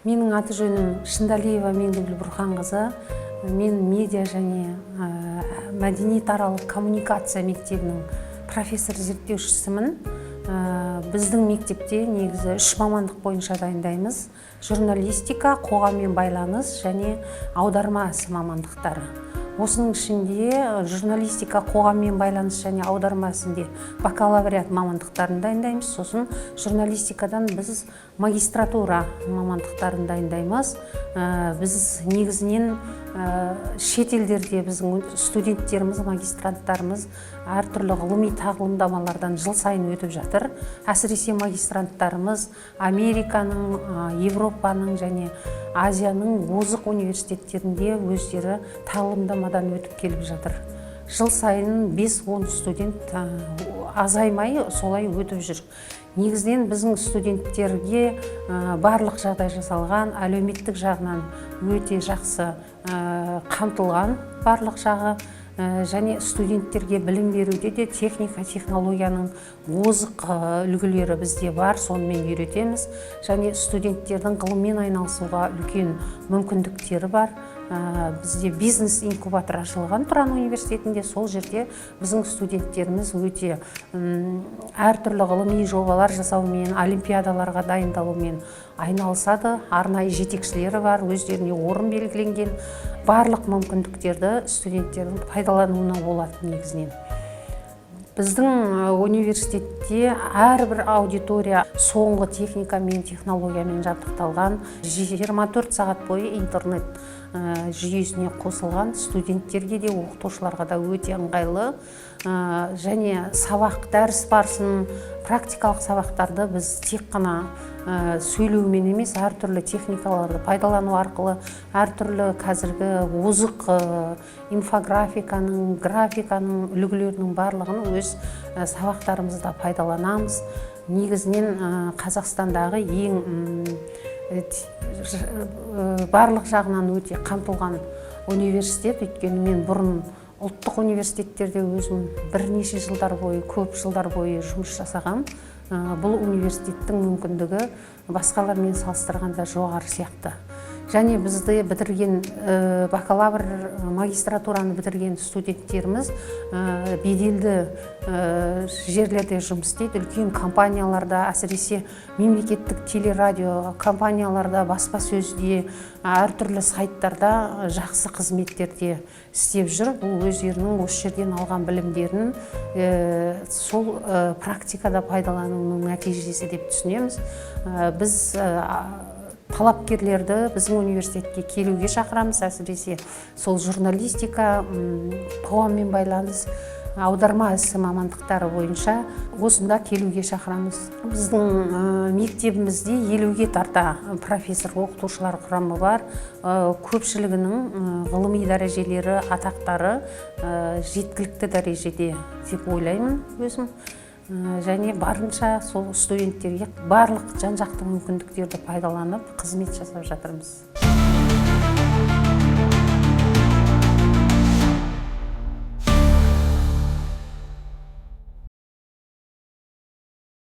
Менің аты жөнім Шындалиева Меңдігүл Бұрханқызы. Мен медиа және мәдениетаралық коммуникация мектебінің профессор зерттеушісімін. Біздің мектепте негізі 3 мамандық бойынша дайындаймыз. Журналистика, қоғаммен байланыс және аударма ісі мамандықтары. Осының ішінде журналистика, қоғаммен байланыс және аударма ісінде бакалавриат мамандықтарын дайындаймыз. Сосын журналистикадан біз магистратура мамандықтарын дайындаймыз. Біз негізінен шет елдерде біздің студенттеріміз, магистранттарымыз әртүрлі ғылыми тағылымдамалардан жыл сайын өтіп жатыр. Әсіресе магистранттарымыз Американың, Европаның және Азияның озық университеттерінде өздері тағылымдамадан өтіп келіп жатыр. Жыл сайын 5-10 студент азаймай солай өтіп жүр. Негізінен біздің студенттерге барлық жағдай жасалған, әлеуметтік жағынан өте жақсы қамтылған барлық жағы, және студенттерге білім беруде де техника, технологияның озық үлгілері бізде бар, сонымен үйретеміз. Және студенттердің ғылыммен айналысуға үлкен мүмкіндіктері бар. Бізде бизнес инкубатор ашылған Тұран университетінде, сол жерде біздің студенттеріміз өте әртүрлі ғылыми жобалар жасаумен, олимпиадаларға дайындалумен айналысады. Арнайы жетекшілері бар, өздеріне орын белгіленген. Барлық мүмкіндіктерді студенттердің пайдалануына болады негізінен. Біздің университетте әрбір аудитория соңғы техника мен технологиямен жабдықталған, 24 сағат бойы интернет жүйесіне қосылған, студенттерге де оқытушыларға да өте ыңғайлы. Және сабақ, дәріс барысын, практикалық сабақтарды біз тек қана сөйлеумен емес, әртүрлі техникаларды пайдалану арқылы, әртүрлі қазіргі озық инфографиканың, графиканың үлгілерінің барлығын өз сабақтарымызда пайдаланамыз. Негізінен Қазақстандағы ең барлық жағынан өте қамтылған университет. Өйткені мен бұрын ұлттық университеттерде өзім бірнеше жылдар бойы, көп жылдар бойы жұмыс жасағам. Бұл университеттің мүмкіндігі басқалармен салыстырғанда жоғары сияқты. Және бізді бітірген бакалавр, магистратураны бітірген студенттеріміз беделді жерлерде жұмыс істейді. Үлкен компанияларда, әсіресе мемлекеттік телерадио компанияларда, баспасөзде, әртүрлі сайттарда жақсы қызметтерде істеп жүр. Бұл өздерінің осы жерден алған білімдерін сол практикада пайдалануының нәтижесі деп түсінеміз. Біз талапкерлерді біздің университетке келуге шақырамыз, әсіресе сол журналистика, қоғаммен байланыс, аударма ісі мамандықтары бойынша осында келуге шақырамыз. Біздің мектебімізде 50-ге тарта профессор, оқытушылар құрамы бар. Көпшілігінің ғылыми дәрежелері, атақтары жеткілікті дәрежеде деп ойлаймын өзім. Және барынша сол студенттерге барлық жан-жақты мүмкіндіктерді пайдаланып қызмет жасап жатырмыз.